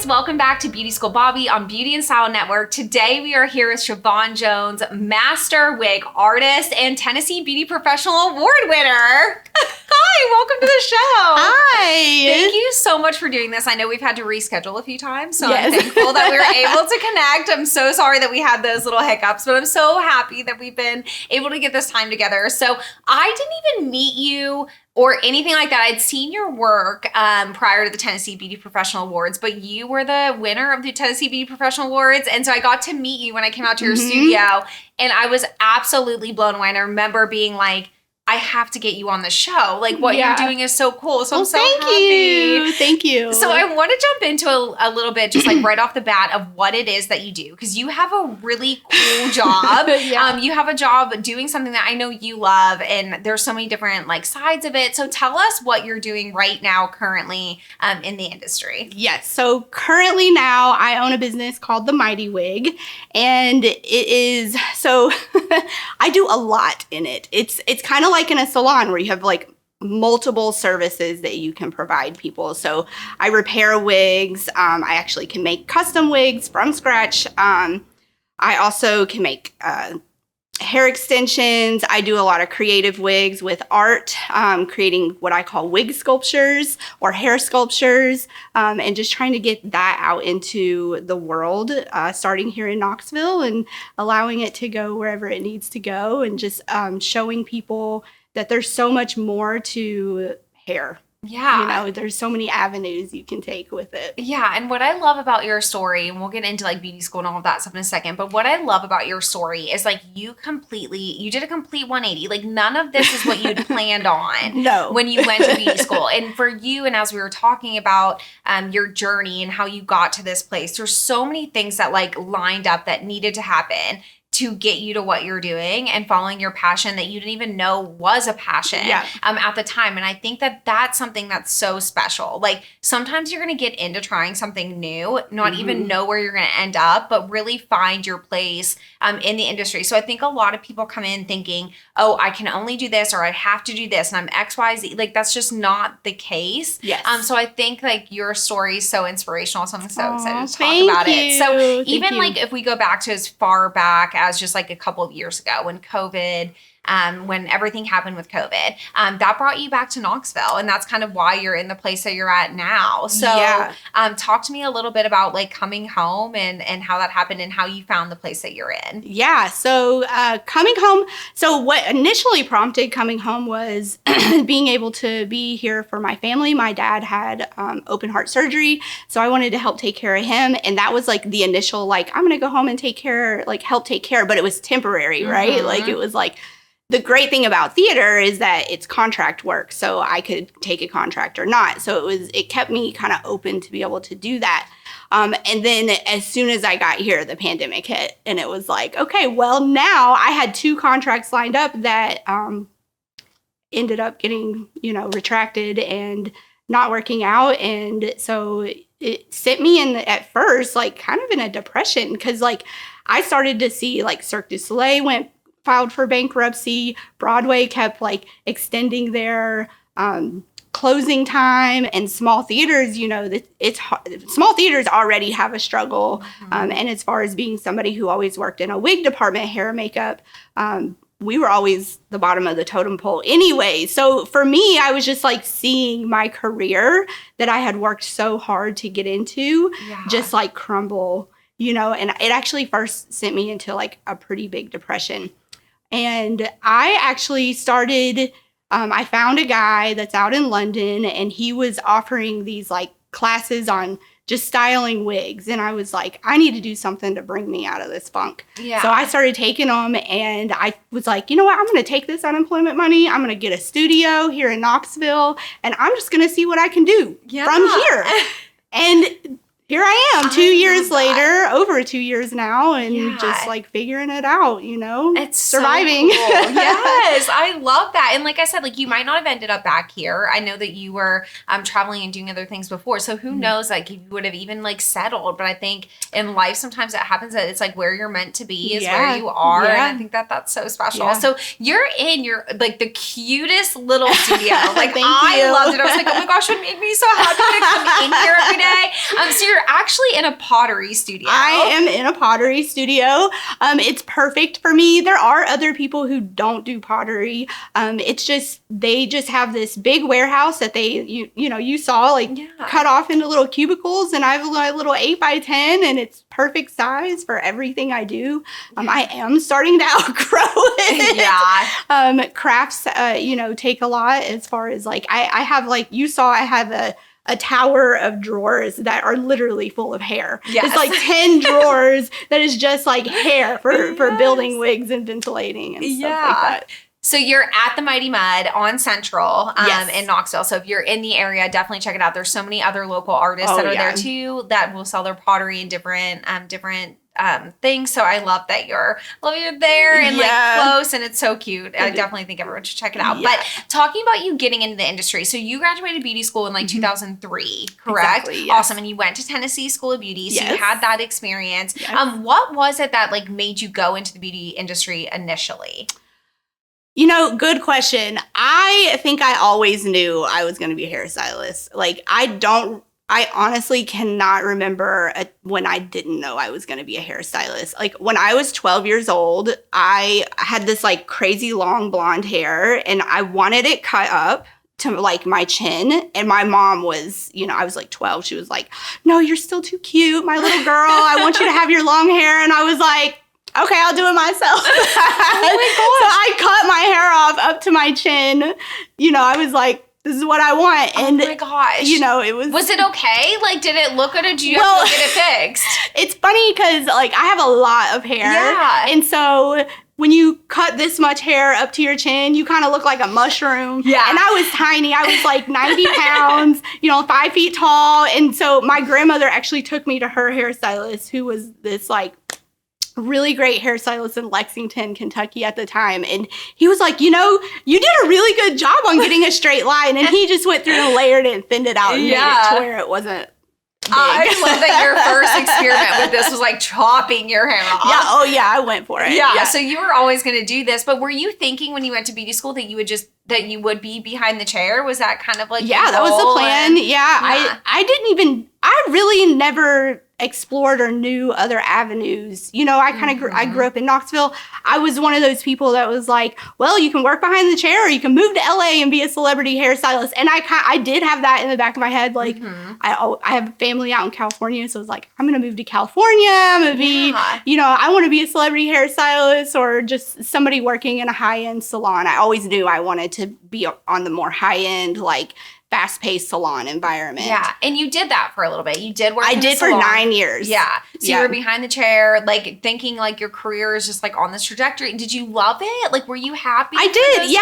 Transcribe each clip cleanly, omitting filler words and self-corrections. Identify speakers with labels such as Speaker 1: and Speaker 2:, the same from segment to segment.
Speaker 1: guys, welcome back to Beauty School Bobbi on Beauty and Style Network. Today we are here with sha-von Jones, master wig artist and Tennessee Beauty Professional Award winner. Hi, welcome to the show.
Speaker 2: Hi.
Speaker 1: Thank you so much for doing this. I know we've had to reschedule a few times, so yes. I'm thankful that we were able to connect. I'm so sorry that we had those little hiccups, but I'm so happy that we've been able to get this time together. So I didn't even meet you or anything like that. I'd seen your work prior to the Tennessee Beauty Professional Awards, but you were the winner of the Tennessee Beauty Professional Awards. And so I got to meet you when I came out to your studio, and I was absolutely blown away. And I remember being like, I have to get you on the show. Like, what you're doing is so cool. So I'm so happy.
Speaker 2: Thank you.
Speaker 1: So I want to jump into a little bit, just like right off the bat, of what it is that you do. Because you have a really cool job. You have a job doing something that I know you love. And there's so many different like sides of it. So tell us what you're doing right now currently in the industry.
Speaker 2: Yes. So currently now I own a business called the Mighty Wig. And it is, so I do a lot in it. It's kind of like in a salon where you have like multiple services that you can provide people. So I repair wigs. I actually can make custom wigs from scratch. I also can make hair extensions. I do a lot of creative wigs with art, creating what I call wig sculptures or hair sculptures, and just trying to get that out into the world, starting here in Knoxville and allowing it to go wherever it needs to go, and just showing people that there's so much more to hair.
Speaker 1: Yeah.
Speaker 2: You know, there's so many avenues you can take with it.
Speaker 1: Yeah. And what I love about your story, and we'll get into like beauty school and all of that stuff in a second, but what I love about your story is like you did a complete 180. Like none of this is what you'd planned on when you went to beauty school. And for you, and as we were talking about your journey and how you got to this place, there's so many things that like lined up that needed to happen to get you to what you're doing and following your passion that you didn't even know was a passion at the time. And I think that that's something that's so special. Like sometimes you're going to get into trying something new, not even know where you're going to end up, but really find your place in the industry. So I think a lot of people come in thinking, oh, I can only do this, or I have to do this, and I'm XYZ. Like that's just not the case.
Speaker 2: Yes.
Speaker 1: So I think like your story is so inspirational. So I'm so excited to talk about it. So even like if we go back to as far back as just like a couple of years ago when COVID, when everything happened with COVID, that brought you back to Knoxville. And that's kind of why you're in the place that you're at now. So talk to me a little bit about like coming home and how that happened and how you found the place that you're in.
Speaker 2: Yeah. So coming home. So what initially prompted coming home was being able to be here for my family. My dad had open heart surgery. So I wanted to help take care of him. And that was like the initial, like, I'm going to go home and help take care. But it was temporary, right? Like it was like, the great thing about theater is that it's contract work, so I could take a contract or not. So it kept me kind of open to be able to do that. And then as soon as I got here, the pandemic hit, and it was like, okay, well now I had 2 contracts lined up that ended up getting, retracted and not working out. And so it sent me in at first, like kind of in a depression, because like I started to see like Cirque Du Soleil filed for bankruptcy. Broadway kept like extending their closing time, and small theaters, small theaters already have a struggle. And as far as being somebody who always worked in a wig department, hair and makeup, we were always the bottom of the totem pole anyway. So for me, I was just like seeing my career that I had worked so hard to get into just like crumble, and it actually first sent me into like a pretty big depression. And I actually started, I found a guy that's out in London, and he was offering these like classes on just styling wigs. And I was like, I need to do something to bring me out of this funk. Yeah. So I started taking them, and I was like, you know what? I'm going to take this unemployment money. I'm going to get a studio here in Knoxville, and I'm just going to see what I can do from here. And here I am 2 years later, over 2 years now, and just like figuring it out,
Speaker 1: It's
Speaker 2: surviving.
Speaker 1: So cool. Yes, I love that. And like I said, like you might not have ended up back here. I know that you were traveling and doing other things before. So who knows, like you would have even like settled. But I think in life, sometimes it happens that it's like where you're meant to be is where you are. And I think that that's so special. Yeah. So you're in your like the cutest little studio. Like I loved it. I was like, oh my gosh, it made me so happy to come in here every day. So you're actually in a pottery studio.
Speaker 2: I am in a pottery studio. It's perfect for me. There are other people who don't do pottery. It's just, they just have this big warehouse that you saw cut off into little cubicles, and I have a little 8x10, and it's perfect size for everything I do. I am starting to outgrow it.
Speaker 1: Yeah.
Speaker 2: Crafts, take a lot as far as I have you saw, I have a tower of drawers that are literally full of hair.
Speaker 1: Yes.
Speaker 2: It's 10 drawers that is just hair for building wigs and ventilating and stuff like that.
Speaker 1: So you're at the Mighty Mud on Central in Knoxville. So if you're in the area, definitely check it out. There's so many other local artists that are there too that will sell their pottery and different things. So I love that you're there and close, and it's so cute. I definitely think everyone should check it out. But talking about you getting into the industry, so you graduated beauty school in 2003, correct?
Speaker 2: Exactly, yes.
Speaker 1: Awesome. And you went to Tennessee School of Beauty, so you had that experience. Yes. What was it that made you go into the beauty industry initially?
Speaker 2: Good question. I think I always knew I was going to be a hairstylist. I honestly cannot remember when I didn't know I was going to be a hairstylist. When I was 12 years old, I had this crazy long blonde hair, and I wanted it cut up to my chin. And my mom was, I was 12. She was like, "No, you're still too cute, my little girl. I want you to have your long hair." And I was like, "Okay, I'll do it myself." Oh my gosh. So I cut my hair off up to my chin. I was like, "This is what I want." And
Speaker 1: oh my gosh.
Speaker 2: It was...
Speaker 1: Was it okay? Did it look good, or did you have to get it fixed?
Speaker 2: It's funny because, I have a lot of hair.
Speaker 1: Yeah.
Speaker 2: And so when you cut this much hair up to your chin, you kind of look like a mushroom.
Speaker 1: Yeah.
Speaker 2: And I was tiny. I was 90 pounds, 5 feet tall. And so my grandmother actually took me to her hairstylist, who was this, really great hairstylist in Lexington, Kentucky at the time. And he was like, "You did a really good job on getting a straight line." And he just went through and layered it and thinned it out and made it to where it wasn't big.
Speaker 1: I love that your first experiment with this was chopping your hair off.
Speaker 2: Yeah. Oh yeah. I went for it.
Speaker 1: Yeah. So you were always going to do this, but were you thinking when you went to beauty school that you would be behind the chair? Was that kind of
Speaker 2: that was the plan. I really never explored or knew other avenues. I grew up in Knoxville. I was one of those people that was like, well, you can work behind the chair, or you can move to LA and be a celebrity hairstylist. And I did have that in the back of my head. I have family out in California, so it's I'm going to move to California. I'm going to be, I want to be a celebrity hairstylist or just somebody working in a high-end salon. I always knew I wanted to be on the more high-end, fast-paced salon environment.
Speaker 1: Yeah, and you did that for a little bit. You did work.
Speaker 2: I did for 9 years.
Speaker 1: Yeah, so you were behind the chair, thinking your career is just on this trajectory. Did you love it? Were you happy?
Speaker 2: I did. Yeah,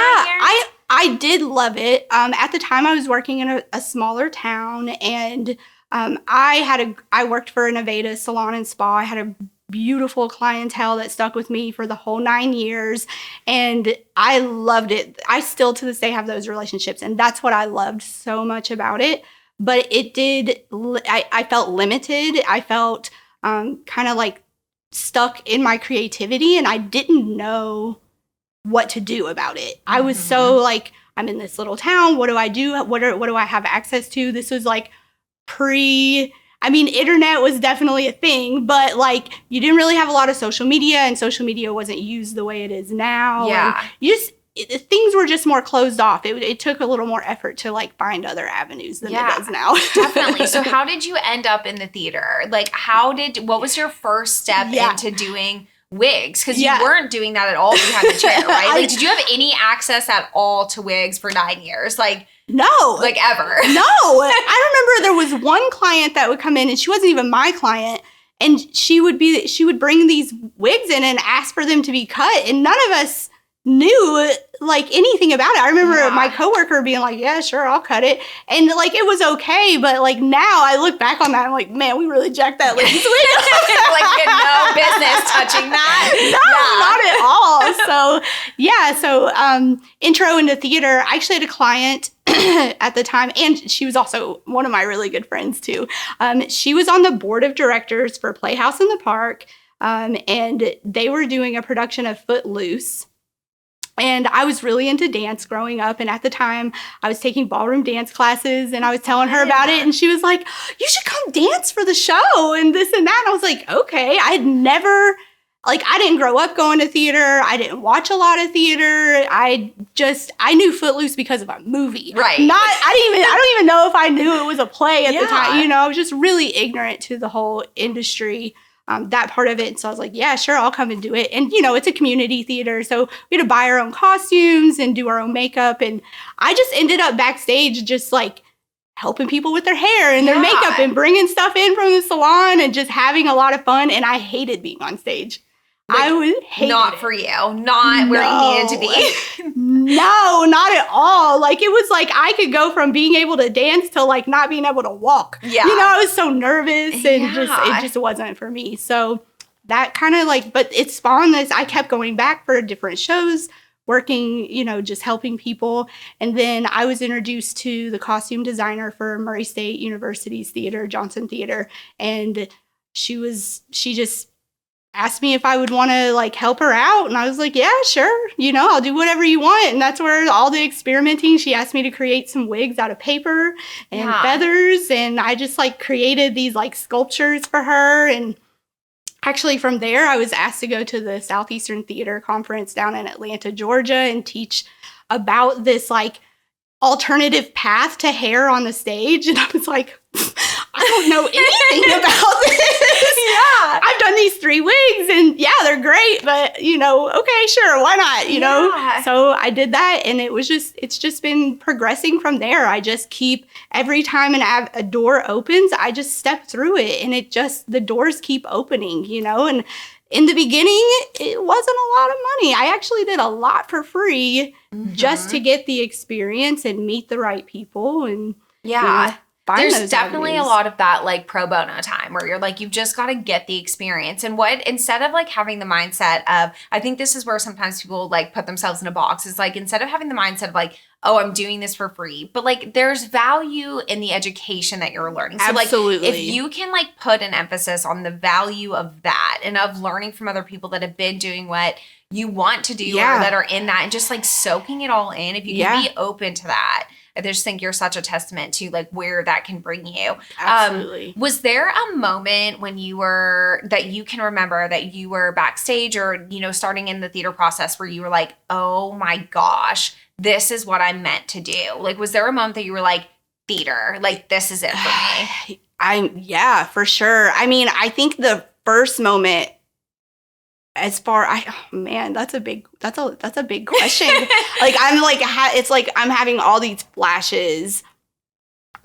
Speaker 2: I did love it. At the time, I was working in a smaller town, and I worked for an Aveda salon and spa. I had a beautiful clientele that stuck with me for the whole 9 years, and I loved it. I still to this day have those relationships, and that's what I loved so much about it. But I felt limited. I felt kind of stuck in my creativity, and I didn't know what to do about it. I was so I'm in this little town. What do I do? What do I have access to? This was internet was definitely a thing, but you didn't really have a lot of social media, and social media wasn't used the way it is now.
Speaker 1: Yeah.
Speaker 2: And things were just more closed off. It took a little more effort to find other avenues than it does now.
Speaker 1: Definitely. So how did you end up in the theater? What was your first step into doing wigs? Because you weren't doing that at all behind the chair, right? Did you have any access at all to wigs for 9 years?
Speaker 2: No.
Speaker 1: Ever.
Speaker 2: No. I remember there was one client that would come in, and she wasn't even my client, and she would bring these wigs in and ask for them to be cut, and none of us knew anything about it. I remember my coworker being like, "Yeah, sure, I'll cut it." And it was okay, but now I look back on that, I'm like, man, we really jacked that lady's wig.
Speaker 1: You had no business touching
Speaker 2: that. No, not at all. So intro into theater. I actually had a client at the time, and she was also one of my really good friends too. She was on the board of directors for Playhouse in the Park, and they were doing a production of Footloose. And I was really into dance growing up. And at the time, I was taking ballroom dance classes and I was telling her about it. And she was like, you should come dance for the show and this and that. And I was like, okay. I had never, like, I didn't grow up going to theater. I didn't watch a lot of theater. I knew Footloose because of a movie.
Speaker 1: Right.
Speaker 2: I don't even know if I knew it was a play at the time. You know, I was just really ignorant to the whole industry. That part of it. And so I was like, yeah, sure, I'll come and do it. And, you know, it's a community theater. So we had to buy our own costumes and do our own makeup. And I just ended up backstage just like helping people with their hair and their makeup and bringing stuff in from the salon and just having a lot of fun. And I hated being on stage. Like, I would hate
Speaker 1: not
Speaker 2: it.
Speaker 1: For you, not where you needed to be.
Speaker 2: No, not at all. Like, it was like I could go from being able to dance to like not being able to walk. Yeah. You know, I was so nervous and it just wasn't for me. So that kind of like, but it spawned this. I kept going back for different shows, working, you know, just helping people. And then I was introduced to the costume designer for Murray State University's theater, Johnson Theater. And she just asked me if I would want to like help her out. And I was like, yeah, sure. You know, I'll do whatever you want. And that's where all the experimenting, she asked me to create some wigs out of paper and feathers. And I just like created these like sculptures for her. And actually from there, I was asked to go to the Southeastern Theater Conference down in Atlanta, Georgia, and teach about this like alternative path to hair on the stage. And I was like, I don't know anything about this. Yeah. I've done these 3 wigs and yeah, they're great, but you know, okay, sure, why not, you know? So I did that and it's just been progressing from there. I just keep, every time a door opens, I just step through it and the doors keep opening, you know? And in the beginning, it wasn't a lot of money. I actually did a lot for free just to get the experience and meet the right people and you know,
Speaker 1: there's definitely a lot of that like pro bono time where you're like, you've just got to get the experience. And instead of like having the mindset of, I think this is where sometimes people like put themselves in a box, is like, instead of having the mindset of like, oh, I'm doing this for free, but like there's value in the education that you're learning. So
Speaker 2: Absolutely.
Speaker 1: Like if you can like put an emphasis on the value of that and of learning from other people that have been doing what you want to do or that are in that and just like soaking it all in, if you can be open to that, I just think you're such a testament to like where that can bring you.
Speaker 2: Absolutely.
Speaker 1: Was there a moment when that you can remember that you were backstage or, you know, starting in the theater process where you were like, oh my gosh, this is what I'm meant to do? Like, was there a moment that you were like, theater, like this is it for me?
Speaker 2: Yeah, for sure. I mean, I think the first moment that's a big question. Like I'm like, it's like I'm having all these flashes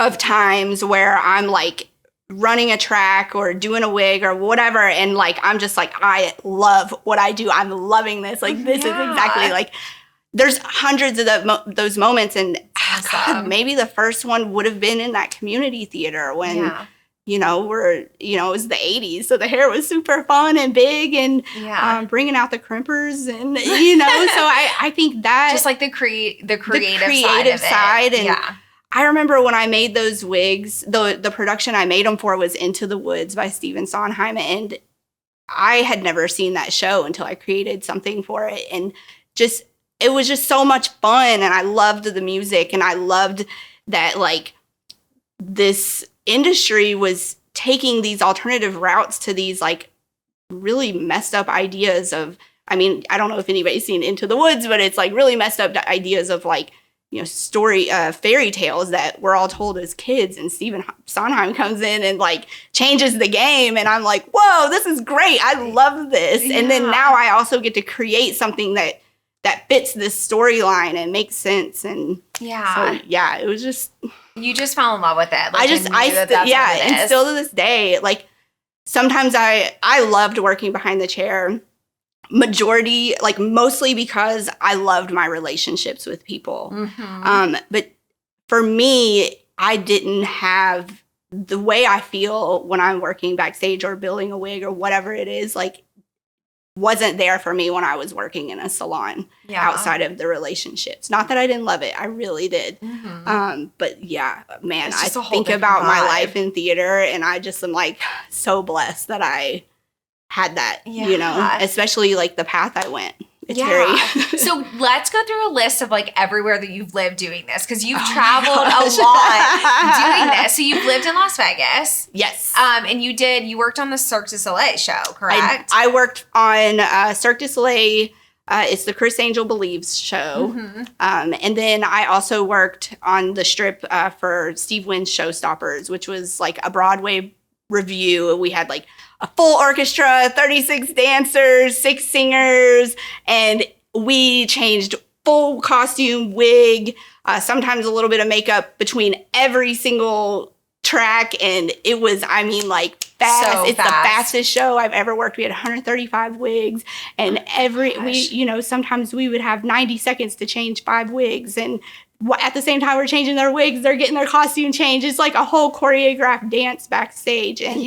Speaker 2: of times where I'm like running a track or doing a wig or whatever. And like, I'm just like, I love what I do. I'm loving this. Like, this is exactly like, there's hundreds of those moments. And God, maybe the first one would have been in that community theater when, you know, it was the 80s. So the hair was super fun and big and bringing out the crimpers and, you know, so I think that.
Speaker 1: Just like the creative
Speaker 2: side. And I remember when I made those wigs, the production I made them for was Into the Woods by Stephen Sondheim. And I had never seen that show until I created something for it. And it was just so much fun. And I loved the music and I loved that like this industry was taking these alternative routes to these like really messed up ideas of, I mean, I don't know if anybody's seen Into the Woods, but it's like really messed up ideas of like, you know, fairy tales that we're all told as kids. And Stephen Sondheim comes in and like changes the game. And I'm like, whoa, this is great. I love this. Yeah. And then now I also get to create something that fits this storyline and makes sense. And it was just.
Speaker 1: You just fell in love with it. Like,
Speaker 2: and still to this day, like sometimes I loved working behind the chair. Mostly because I loved my relationships with people. Mm-hmm. But for me, I didn't have the way I feel when I'm working backstage or building a wig or whatever it is, like wasn't there for me when I was working in a salon outside of the relationships. Not that I didn't love it. I really did. Mm-hmm. But yeah, man, I think about my life in theater and I just am like so blessed that I had that, you know, especially like the path I went. It's very...
Speaker 1: So let's go through a list of like everywhere that you've lived doing this, because you've traveled a lot doing this. So you've lived in Las Vegas.
Speaker 2: Yes.
Speaker 1: And you worked on the Cirque Du Soleil show, correct?
Speaker 2: I worked on Cirque du Soleil. It's the Criss Believes show.
Speaker 1: Mm-hmm.
Speaker 2: And then I also worked on the strip for Steve Wynn's Showstoppers, which was like a Broadway review. We had like a full orchestra, 36 dancers, 6 singers, and we changed full costume, wig, sometimes a little bit of makeup between every single track. And it was, I mean, like, fast.
Speaker 1: So
Speaker 2: it's
Speaker 1: fast.
Speaker 2: the fastest show I've ever worked. We had 135 wigs, and sometimes we would have 90 seconds to change 5 wigs, and at the same time we're changing their wigs, they're getting their costume changed. It's like a whole choreographed dance backstage. And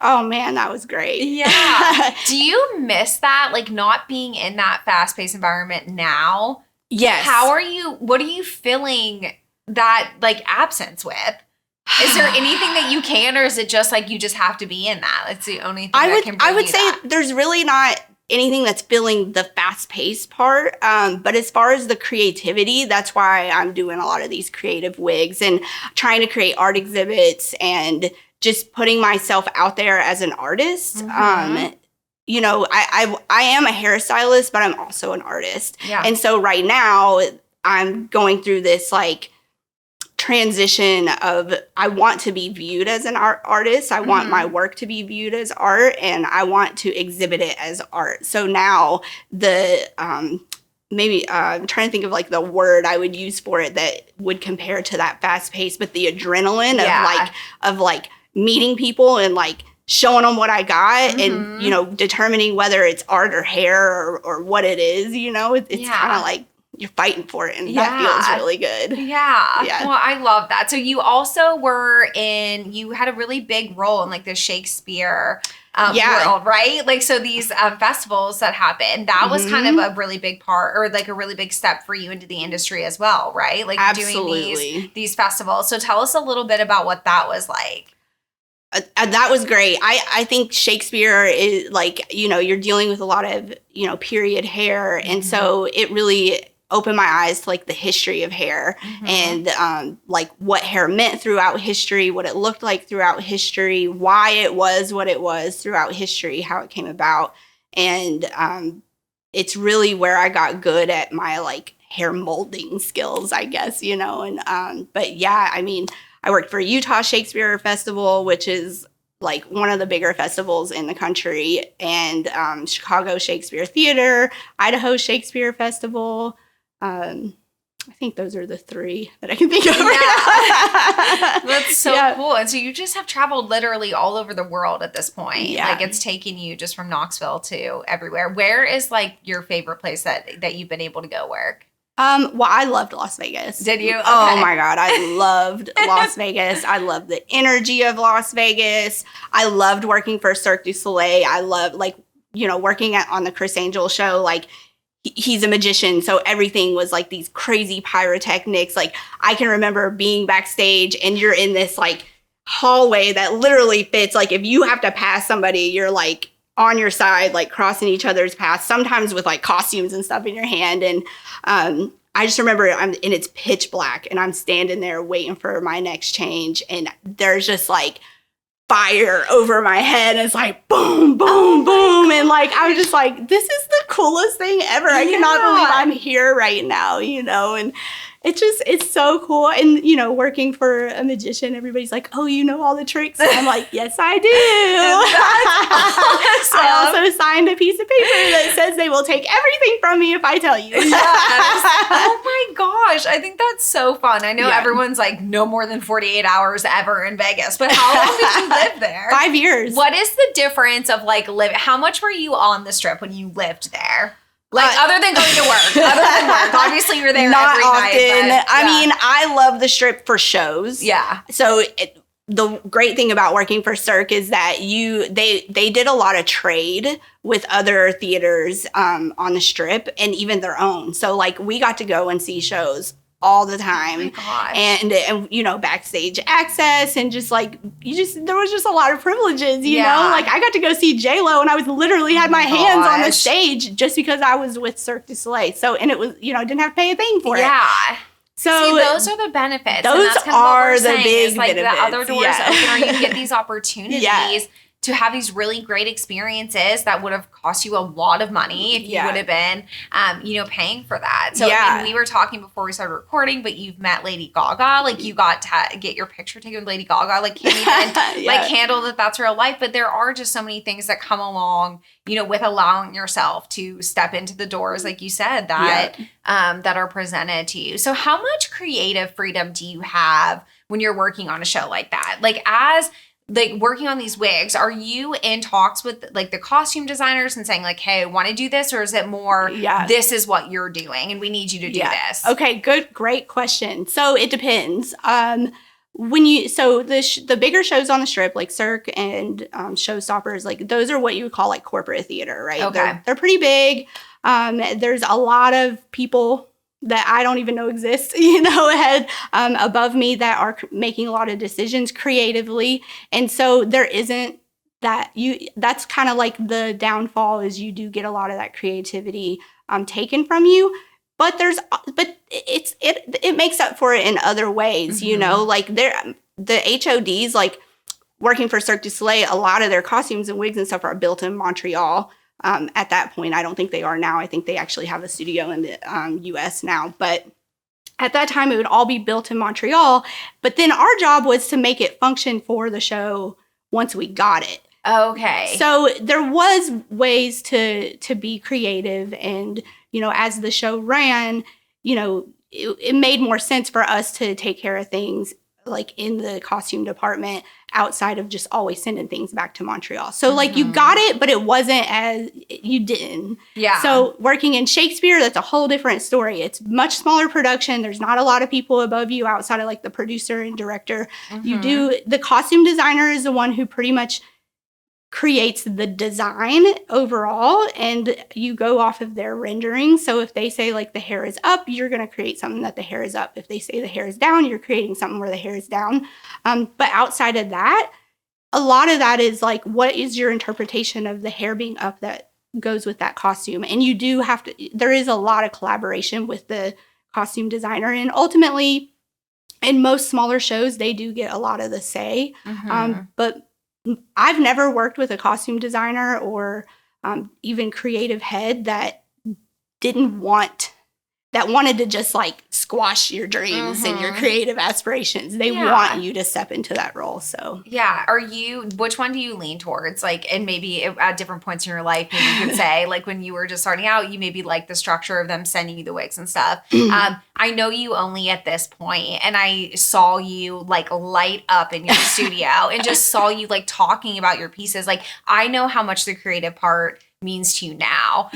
Speaker 2: oh man, that was great.
Speaker 1: Yeah. Do you miss that, like not being in that fast-paced environment now?
Speaker 2: Yes.
Speaker 1: What are you feeling that like absence with? Is there anything that you can, or is it just like you just have to be in that? That's the only thing I would say that.
Speaker 2: There's really not anything that's filling the fast-paced part. But as far as the creativity, that's why I'm doing a lot of these creative wigs and trying to create art exhibits and just putting myself out there as an artist. Mm-hmm. I am a hairstylist, but I'm also an artist.
Speaker 1: Yeah.
Speaker 2: And so right now I'm going through this like transition of I want to be viewed as an artist. I want my work to be viewed as art, and I want to exhibit it as art. So now I'm trying to think of like the word I would use for it that would compare to that fast pace, but the adrenaline of meeting people and like showing them what I got and, determining whether it's art or hair or what it is, it's kind of like you're fighting for it, and that feels really good.
Speaker 1: Yeah. Well, I love that. So you also you had a really big role in like the Shakespeare world, right? Like, so these festivals that happen, that was kind of a really big part, or like a really big step for you into the industry as well, right? Like doing these festivals. So tell us a little bit about what that was like.
Speaker 2: That was great. I think Shakespeare is like, you're dealing with a lot of, period hair. And so it really opened my eyes to like the history of hair and like what hair meant throughout history, what it looked like throughout history, why it was what it was throughout history, how it came about. And it's really where I got good at my like hair molding skills, I guess, but yeah, I mean, I worked for Utah Shakespeare Festival, which is like one of the bigger festivals in the country, and Chicago Shakespeare Theater, Idaho Shakespeare Festival. I think those are the 3 that I can think of right now.
Speaker 1: That's so cool. And so you just have traveled literally all over the world at this point. Yeah. Like it's taken you just from Knoxville to everywhere. Where is like your favorite place that you've been able to go work?
Speaker 2: Well, I loved Las Vegas.
Speaker 1: Did you? Okay.
Speaker 2: Oh my God. I loved Las Vegas. I loved the energy of Las Vegas. I loved working for Cirque du Soleil. I loved working on the Criss show. Like he's a magician. So everything was like these crazy pyrotechnics. Like I can remember being backstage and you're in this like hallway that literally fits. Like if you have to pass somebody, you're like on your side, like crossing each other's paths, sometimes with like costumes and stuff in your hand. And I just remember and it's pitch black and I'm standing there waiting for my next change. And there's just like fire over my head. And it's like boom, boom, boom. And like, I was just like, this is the coolest thing ever. I cannot believe I'm here right now, and it's so cool. And, working for a magician, everybody's like, oh, you know all the tricks? And I'm like, yes, I do. Awesome. I also signed a piece of paper that says they will take everything from me if I tell you.
Speaker 1: Yes. Oh my gosh. I think that's so fun. I know everyone's like no more than 48 hours ever in Vegas, but how long did you live there?
Speaker 2: 5 years.
Speaker 1: What is the difference of like how much were you on the Strip when you lived there? Like, other than going to work. Obviously, you're there
Speaker 2: not
Speaker 1: every
Speaker 2: often.
Speaker 1: night.
Speaker 2: I mean, I love the Strip for shows.
Speaker 1: Yeah.
Speaker 2: So the great thing about working for Cirque is that they did a lot of trade with other theaters on the Strip and even their own. So, like, we got to go and see shows all the time.
Speaker 1: Oh my gosh.
Speaker 2: And you know, backstage access and just like, there was just a lot of privileges, you know? Like I got to go see J-Lo and I was literally had my hands on the stage just because I was with Cirque du Soleil. So, and it was, you know, I didn't have to pay a thing for it.
Speaker 1: Yeah.
Speaker 2: So
Speaker 1: see, those are the benefits.
Speaker 2: Those
Speaker 1: and that's kind
Speaker 2: are
Speaker 1: of what we're
Speaker 2: the
Speaker 1: saying,
Speaker 2: big
Speaker 1: is like
Speaker 2: benefits.
Speaker 1: the other doors open, or you get these opportunities to have these really great experiences that would have cost you a lot of money if you would have been, you know, paying for that. So I mean, we were talking before we started recording, but you've met Lady Gaga. Like you got to get your picture taken with Lady Gaga. Like can't even like handle that that's real life. But there are just so many things that come along, you know, with allowing yourself to step into the doors, like you said, that that are presented to you. So how much creative freedom do you have when you're working on a show like that? Like as like working on these wigs, are you in talks with like the costume designers and saying like, hey, I want to do this? Or is it more, this is what you're doing and we need you to do this?
Speaker 2: Okay, great question. So it depends. When you, so the bigger shows on the Strip, like Cirque and Showstoppers, like those are what you would call like corporate theater, right?
Speaker 1: Okay.
Speaker 2: They're pretty big. There's a lot of people that I don't even know exist, you know, ahead above me that are making a lot of decisions creatively. And so there isn't that that's kind of like the downfall is you do get a lot of that creativity taken from you. But it makes up for it in other ways, you know, like the HODs, like working for Cirque du Soleil, a lot of their costumes and wigs and stuff are built in Montreal. At that point, I don't think they are now. I think they actually have a studio in the U.S. now. But at that time, it would all be built in Montreal. But then our job was to make it function for the show once we got it.
Speaker 1: Okay.
Speaker 2: So there was ways to be creative. And, you know, as the show ran, you know, it made more sense for us to take care of things like in the costume department outside of just always sending things back to Montreal. So like you got it, but it wasn't as you didn't. Yeah. So working in Shakespeare, that's a whole different story. It's much smaller production. There's not a lot of people above you outside of like the producer and director. The costume designer is the one who pretty much creates the design overall, and you go off of their rendering. So if they say like the hair is up, you're going to create something that the hair is up. If they say the hair is down, you're creating something where the hair is down. But outside of that, a lot of that is like, what is your interpretation of the hair being up that goes with that costume? And you do have to, there is a lot of collaboration with the costume designer. And ultimately, in most smaller shows, they do get a lot of the say. But I've never worked with a costume designer or even creative head that wanted to just like squash your dreams and your creative aspirations. They want you to step into that role. So
Speaker 1: which one do you lean towards? Like, and maybe at different points in your life, maybe you could say like when you were just starting out, you maybe like the structure of them sending you the wigs and stuff. I know you only at this point, and I saw you like light up in your studio and just saw you like talking about your pieces. Like I know how much the creative part means to you now.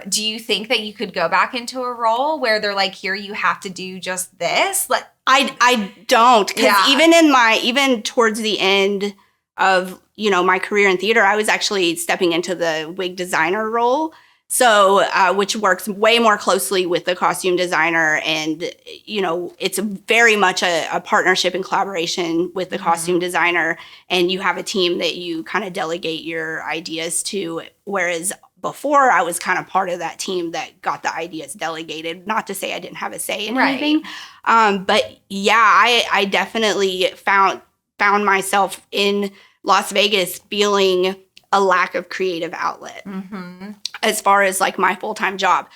Speaker 1: Do you think that you could go back into a role where they're like, here, you have to do just this? Like
Speaker 2: I don't, because even towards the end of, you know, my career in theater, I was actually stepping into the wig designer role. So, which works way more closely with the costume designer. And, you know, it's very much a partnership and collaboration with the costume designer. And you have a team that you kind of delegate your ideas to. Whereas before, I was kind of part of that team that got the ideas delegated. Not to say I didn't have a say in anything. But yeah, I definitely found myself in Las Vegas feeling a lack of creative outlet as far as like my full-time job.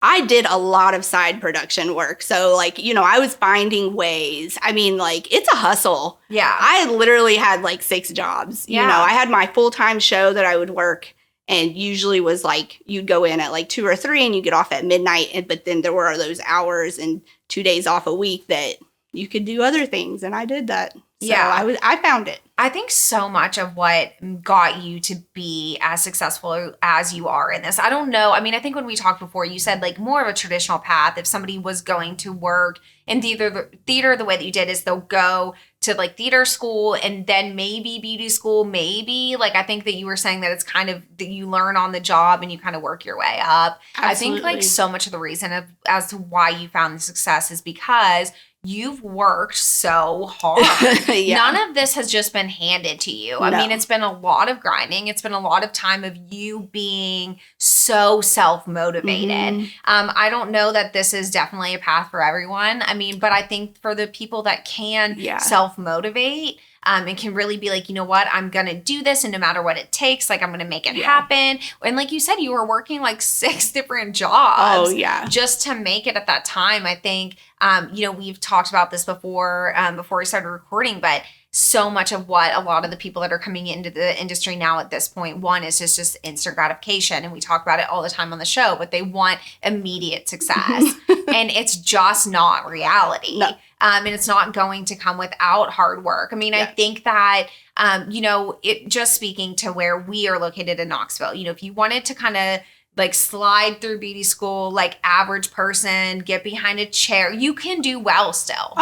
Speaker 2: I did a lot of side production work. So like, you know, I was finding ways. I mean, like it's a hustle. Yeah. I literally had like 6 jobs. You know, I had my full-time show that I would work, and usually was like, you'd go in at like 2 or 3 and you get off at midnight. But then there were those hours and 2 days off a week that you could do other things. And I did that. So I found it.
Speaker 1: I think so much of what got you to be as successful as you are in this. I don't know. I mean, I think when we talked before, you said like more of a traditional path. If somebody was going to work in theater, the way that you did is they'll go to like theater school and then maybe beauty school, maybe like I think that you were saying that it's kind of that you learn on the job and you kind of work your way up. Absolutely. I think like so much of the reason as to why you found the success is because you've worked so hard. Yeah. None of this has just been handed to you. I mean, it's been a lot of grinding. It's been a lot of time of you being so self-motivated. I don't know that this is definitely a path for everyone. I mean, but I think for the people that can self-motivate, and can really be like, you know what, I'm going to do this and no matter what it takes, like I'm going to make it happen. And like you said, you were working like 6 different jobs just to make it at that time. I think, you know, we've talked about this before we started recording, but so much of what a lot of the people that are coming into the industry now at this point, one is just instant gratification. And we talk about it all the time on the show, but they want immediate success. And it's just not reality. No. And it's not going to come without hard work. I mean, I think that, you know, it just speaking to where we are located in Knoxville, you know, if you wanted to kind of like slide through beauty school, like average person, get behind a chair, you can do well still.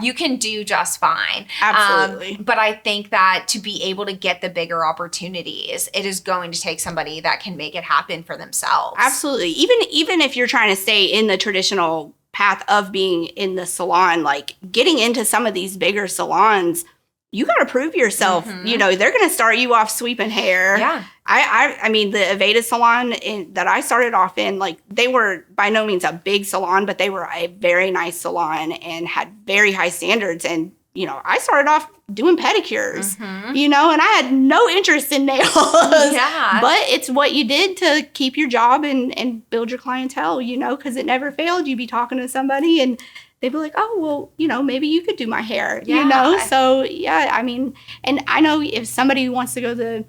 Speaker 1: You can do just fine. Absolutely. But I think that to be able to get the bigger opportunities, it is going to take somebody that can make it happen for themselves.
Speaker 2: Absolutely. Even if you're trying to stay in the traditional path of being in the salon, like getting into some of these bigger salons, you got to prove yourself. You know, they're going to start you off sweeping hair. Yeah. I mean, the Aveda salon that I started off in, like they were by no means a big salon, but they were a very nice salon and had very high standards. And, you know, I started off doing pedicures, you know, and I had no interest in nails. But it's what you did to keep your job and build your clientele, you know, because it never failed. You'd be talking to somebody and they'd be like, oh, well, you know, maybe you could do my hair, you know? So, yeah, I mean, and I know if somebody wants to go the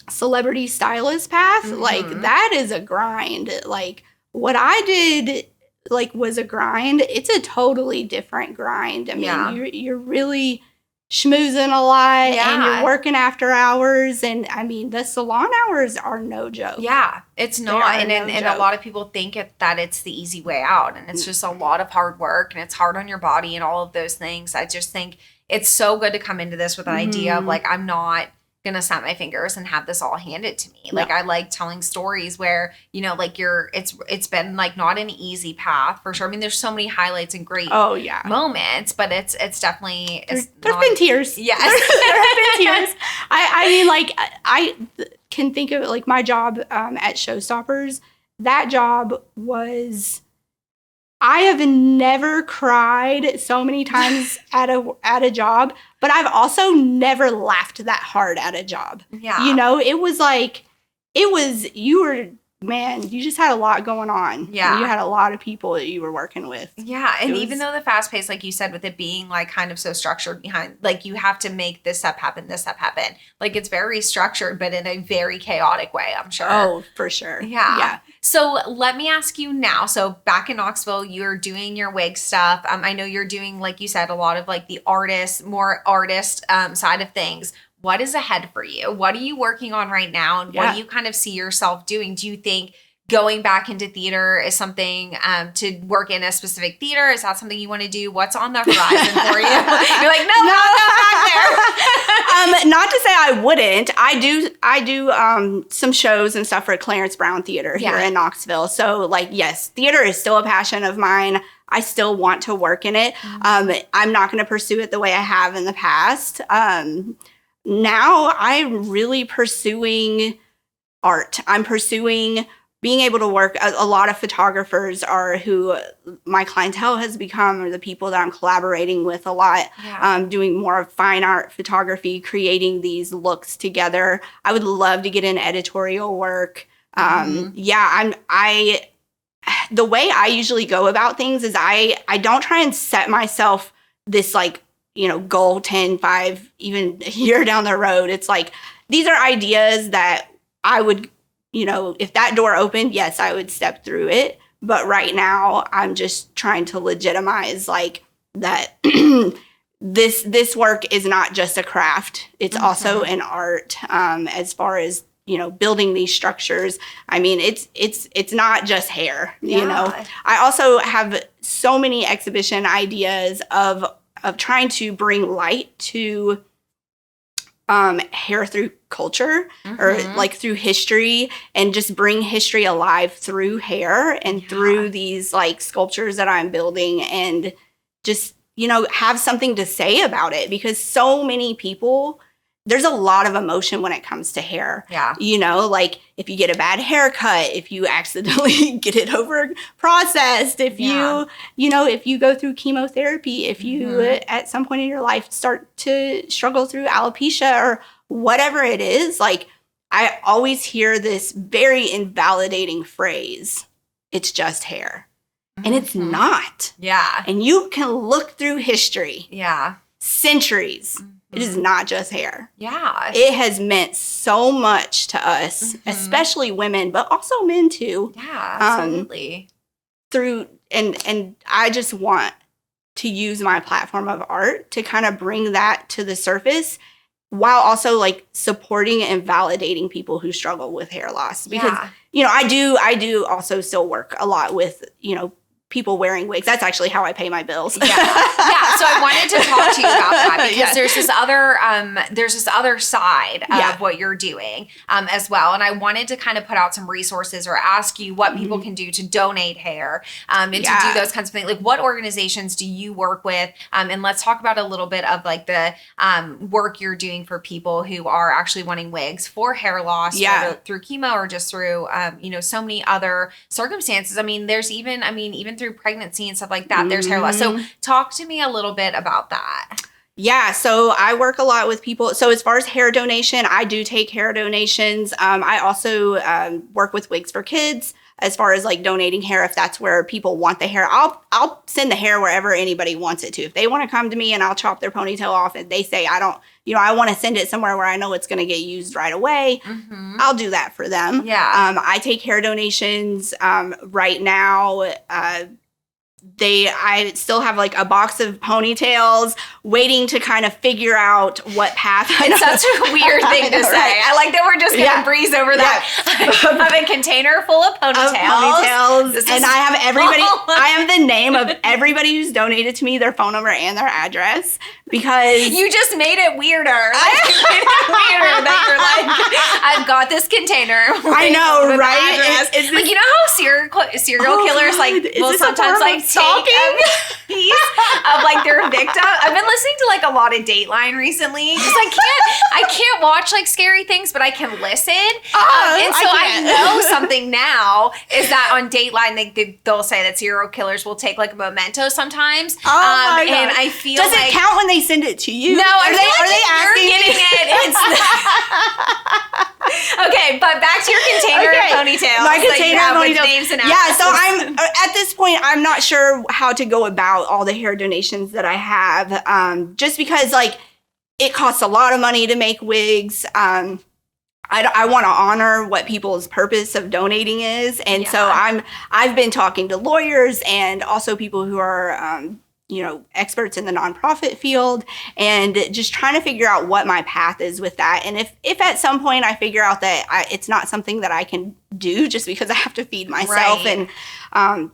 Speaker 2: celebrity stylist path, like that is a grind. Like what I did, like, was a grind. It's a totally different grind. I mean, you're really schmoozing a lot and you're working after hours. And I mean, the salon hours are no joke.
Speaker 1: Yeah, it's not. And a lot of people think that it's the easy way out. And it's just a lot of hard work and it's hard on your body and all of those things. I just think it's so good to come into this with an idea of like, I'm not gonna snap my fingers and have this all handed to me. Like I like telling stories where, you know, like it's been like not an easy path for sure. I mean, there's so many highlights and great moments, but it's definitely there's
Speaker 2: been tears. Yes. There have been tears. I mean, like I can think of it like my job at Showstoppers. That job was, I have never cried so many times at a job, but I've also never laughed that hard at a job. Yeah. You know, it was like, you just had a lot going on. Yeah. You had a lot of people that you were working with.
Speaker 1: Yeah. And even though the fast pace, like you said, with it being like kind of so structured behind, like you have to make this step happen, like it's very structured, but in a very chaotic way, I'm sure.
Speaker 2: Oh, for sure.
Speaker 1: Yeah. Yeah. So let me ask you now. So back in Knoxville, you're doing your wig stuff. I know you're doing, like you said, a lot of like the more artist side of things. What is ahead for you? What are you working on right now? And what do you kind of see yourself doing? Do you think going back into theater is something to work in a specific theater? Is that something you want to do? What's on the horizon for you? You're like, no, back there.
Speaker 2: Not to say I wouldn't. I do some shows and stuff for Clarence Brown Theater here in Knoxville. So like, yes, theater is still a passion of mine. I still want to work in it. I'm not going to pursue it the way I have in the past. Now I'm really pursuing art. I'm pursuing being able to work. A lot of photographers are who my clientele has become, or the people that I'm collaborating with a lot, doing more of fine art photography, creating these looks together. I would love to get in editorial work. The way I usually go about things is I don't try and set myself this like, you know, goal 10, 5, even a year down the road. It's like, these are ideas that I would, you know, if that door opened, yes, I would step through it. But right now I'm just trying to legitimize like that this work is not just a craft. It's also an art, as far as, you know, building these structures. I mean, it's not just hair, you know. I also have so many exhibition ideas of trying to bring light to hair through culture or like through history, and just bring history alive through hair and through these like sculptures that I'm building, and just, you know, have something to say about it, because so many people, there's a lot of emotion when it comes to hair. Yeah. You know, like if you get a bad haircut, if you accidentally get it over processed, if you know, if you go through chemotherapy, if you at some point in your life start to struggle through alopecia or whatever it is, like I always hear this very invalidating phrase, it's just hair. And it's not. Yeah. And you can look through history. Yeah. Centuries. It is not just hair. Yeah. It has meant so much to us, especially women, but also men too. Yeah, absolutely. And I just want to use my platform of art to kind of bring that to the surface, while also like supporting and validating people who struggle with hair loss. Because, you know, I do also still work a lot with, you know, people wearing wigs. That's actually how I pay my bills. Yeah.
Speaker 1: So I wanted to talk to you about that, because there's this other side of what you're doing as well. And I wanted to kind of put out some resources or ask you what people can do to donate hair and to do those kinds of things. Like, what organizations do you work with? And let's talk about a little bit of like the work you're doing for people who are actually wanting wigs for hair loss, whether through chemo or just through, you know, so many other circumstances. I mean, even through pregnancy and stuff like that, there's hair loss. So talk to me a little bit about that.
Speaker 2: Yeah, so I work a lot with people. So as far as hair donation, I do take hair donations. I also work with Wigs for Kids as far as like donating hair, if that's where people want the hair. I'll send the hair wherever anybody wants it to. If they want to come to me and I'll chop their ponytail off and they say, I want to send it somewhere where I know it's going to get used right away, I'll do that for them. Yeah. I take hair donations right now. I still have like a box of ponytails waiting to kind of figure out what path.
Speaker 1: It's such a weird thing to say. I like that we're just going to breeze over that. I have a container full of ponytails.
Speaker 2: And I have everybody, I have the name of everybody who's donated to me, their phone number and their address, because
Speaker 1: you just made it weirder. Like, you made it weirder that you're like, I've got this container.
Speaker 2: I know, right?
Speaker 1: It's like, you know how serial killers will sometimes like stalking piece of like their victim. I've been listening to like a lot of Dateline recently, because I can't watch like scary things, but I can listen. And so I know something now is that on Dateline they'll say that serial killers will take like a memento sometimes. My God. And I feel
Speaker 2: does it count when they send it to you?
Speaker 1: No, are they asking? You're getting it. Okay, but back to your container ponytails.
Speaker 2: My container
Speaker 1: ponytails. Names and
Speaker 2: addresses. So I'm at this point, I'm not sure how to go about all the hair donations that I have, just because like it costs a lot of money to make wigs. I want to honor what people's purpose of donating is, and so I've been talking to lawyers and also people who are experts in the nonprofit field, and just trying to figure out what my path is with that. And if at some point I figure out that it's not something that I can do just because I have to feed myself, and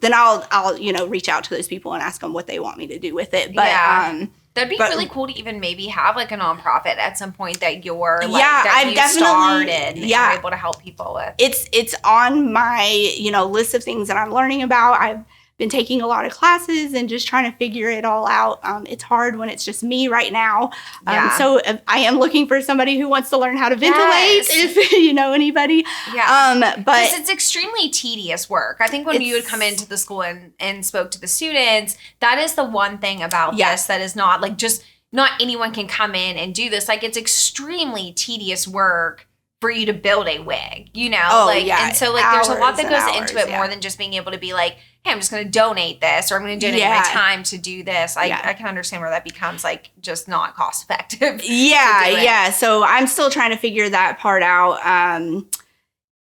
Speaker 2: then I'll reach out to those people and ask them what they want me to do with it. But
Speaker 1: that'd be really cool to even maybe have like a nonprofit at some point that you're like,
Speaker 2: I've definitely
Speaker 1: started and you're able to help people with.
Speaker 2: It's on my list of things that I'm learning about. I've been taking a lot of classes and just trying to figure it all out. It's hard when it's just me right now. So I am looking for somebody who wants to learn how to ventilate, if you know anybody. But
Speaker 1: because it's extremely tedious work. I think when you would come into the school and spoke to the students, that is the one thing about this that is not like just not anyone can come in and do this. Like, it's extremely tedious work for you to build a wig, and so like there's a lot that goes into it more than just being able to be like, hey, I'm just going to donate this, or I'm going to donate my time to do this. I can understand where that becomes like just not cost effective.
Speaker 2: So I'm still trying to figure that part out.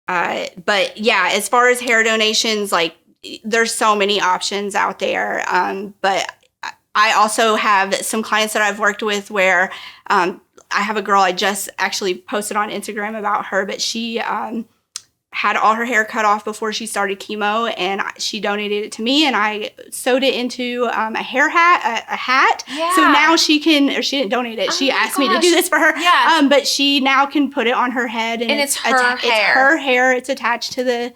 Speaker 2: But as far as hair donations, like there's so many options out there. But I also have some clients that I've worked with where I have a girl I just actually posted on Instagram about her, but she had all her hair cut off before she started chemo, and she donated it to me, and I sewed it into a hat.
Speaker 1: Yeah.
Speaker 2: So now she didn't donate it. She asked me to do this for her.
Speaker 1: Yeah.
Speaker 2: But she now can put it on her head, and
Speaker 1: it's her hair.
Speaker 2: It's her hair. It's attached to the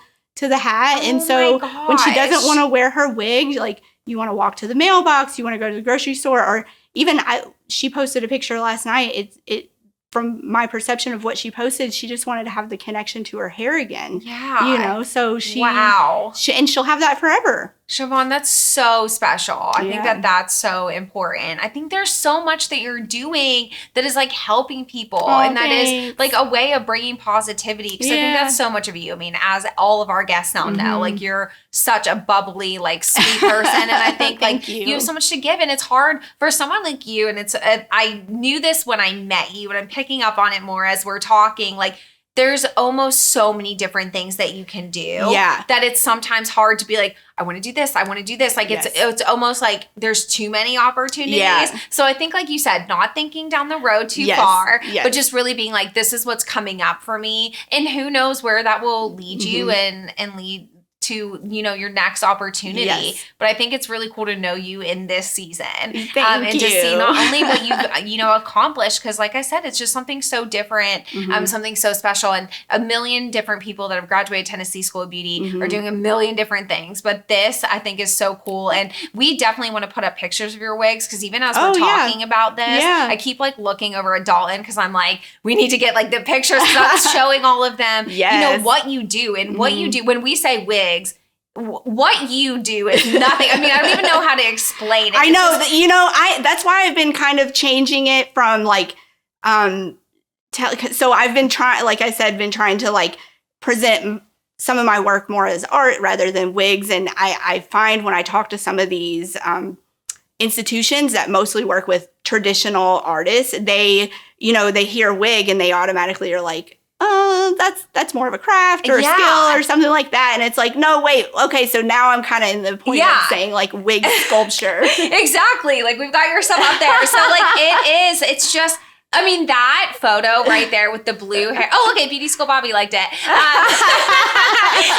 Speaker 2: hat. And so when she doesn't want to wear her wig, like, you want to walk to the mailbox, you want to go to the grocery store, or even she posted a picture last night. It from my perception of what she posted, she just wanted to have the connection to her hair again.
Speaker 1: Yeah.
Speaker 2: You know, so
Speaker 1: Wow.
Speaker 2: And she'll have that forever.
Speaker 1: Sha-von, that's so special. I think that's so important. I think there's so much that you're doing that is like helping people. And that is like a way of bringing positivity. Because I think that's so much of you. I mean, as all of our guests now know, like, you're such a bubbly, like, sweet person. And I think like you have so much to give. And it's hard for someone like you. And I knew this when I met you, and I'm picking up on it more as we're talking. Like, there's almost so many different things that you can do. Yeah. That it's sometimes hard to be like, I want to do this. I want to do this. Like, it's almost like there's too many opportunities. Yeah. So I think, like you said, not thinking down the road too far, but just really being like, this is what's coming up for me. And who knows where that will lead you and lead to, you know, your next opportunity. Yes. But I think it's really cool to know you in this season. And to see not only what you've, you know, accomplished, because like I said, it's just something so different, something so special. And a million different people that have graduated Tennessee School of Beauty are doing a million different things. But this, I think, is so cool. And we definitely want to put up pictures of your wigs, because even as we're talking about this, I keep like looking over at Dalton, because I'm like, we need to get like the pictures, because I was showing all of them, you know, what you do. And what you do when we say wigs, what you do is nothing. I mean, I don't even know how to explain it.
Speaker 2: I know that, you know, that's why I've been kind of changing it from like, so I've been trying to like present some of my work more as art rather than wigs. And I find when I talk to some of these institutions that mostly work with traditional artists, they hear wig and they automatically are like, that's more of a craft or a skill or something like that. And it's like, no, wait, okay, so now I'm kind of in the point of saying like wig sculpture.
Speaker 1: Exactly. Like, we've got your stuff out there. So like it's just, I mean, that photo right there with the blue hair. Oh, okay, Beauty School Bobbi liked it.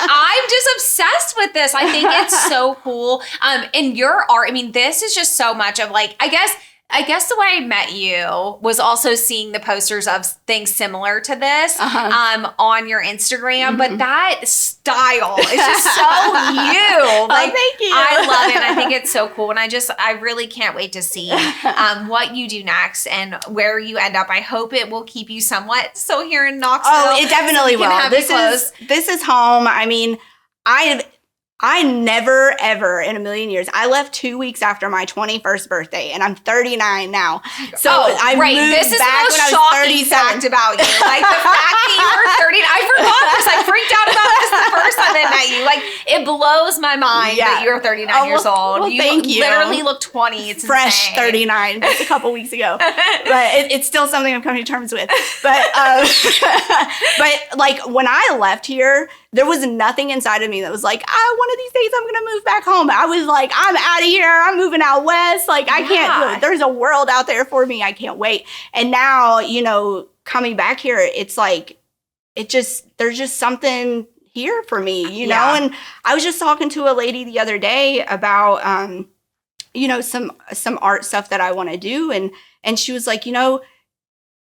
Speaker 1: I'm just obsessed with this. I think it's so cool. And your art, I mean, this is just so much of like, I guess the way I met you was also seeing the posters of things similar to this on your Instagram. But that style is just so you. Like,
Speaker 2: thank you.
Speaker 1: I love it. I think it's so cool. And I really can't wait to see what you do next and where you end up. I hope it will keep you somewhat so here in Knoxville.
Speaker 2: Oh, it definitely will. This is home. I mean, I never, ever in a million years, I left 2 weeks after my 21st birthday, and I'm 39 now. So I moved
Speaker 1: this is
Speaker 2: back
Speaker 1: the most
Speaker 2: when I was
Speaker 1: shocking
Speaker 2: 37.
Speaker 1: fact about you. Like, the fact that you were 30, I forgot this. I freaked out about this the first time I met you. Like, it blows my mind that you're 39 years old.
Speaker 2: Well, thank you.
Speaker 1: Literally look 20. It's
Speaker 2: fresh
Speaker 1: insane.
Speaker 2: 39 just a couple weeks ago. But it's still something I'm coming to terms with. But like, when I left here, there was nothing inside of me that was like, one of these days I'm going to move back home. I was like, I'm out of here. I'm moving out west. Like, I can't, there's a world out there for me. I can't wait. And now, you know, coming back here, it's like, there's just something here for me, you know? And I was just talking to a lady the other day about, you know, some art stuff that I want to do. And she was like, you know,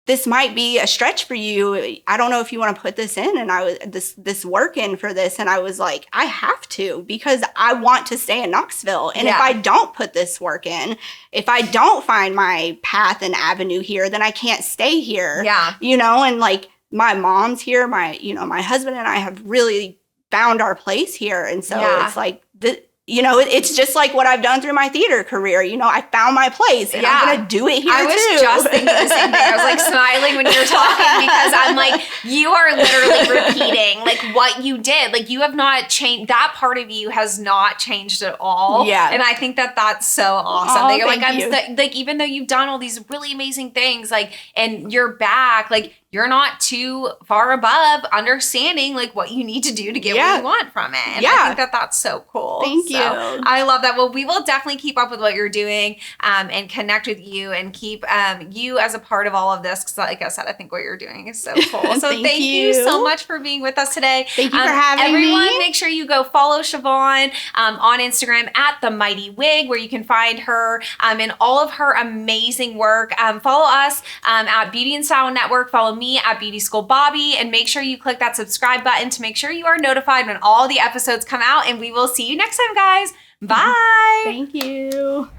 Speaker 2: this might be a stretch for you. I don't know if you want to put this in. And I was this work in for this. And I was like, I have to, because I want to stay in Knoxville. And if I don't put this work in, if I don't find my path and avenue here, then I can't stay here. Yeah. You know, and like, my mom's here, my husband and I have really found our place here. And so it's like, you know, it's just like what I've done through my theater career. You know, I found my place, and I'm going to do it here,
Speaker 1: I was just thinking the same thing. I was like smiling when you were talking, because I'm like, you are literally repeating like what you did. Like, you have not changed. That part of you has not changed at all. Yeah. And I think that that's so awesome. That you're like, like, even though you've done all these really amazing things, like, and you're back, like, you're not too far above understanding like what you need to do to get what you want from it. And I think that that's so cool.
Speaker 2: Thank you. you.
Speaker 1: I love that. Well, we will definitely keep up with what you're doing and connect with you and keep you as a part of all of this. Because like I said, I think what you're doing is so cool. So thank you so much for being with us today.
Speaker 2: Thank you for having me.
Speaker 1: Everyone, make sure you go follow sha-von on Instagram at the Mighty Wig, where you can find her and all of her amazing work. Follow us at Beauty and Style Network. Follow me at Beauty School Bobbi, and make sure you click that subscribe button to make sure you are notified when all the episodes come out. And we will see you next time, guys. Bye.
Speaker 2: Thank you.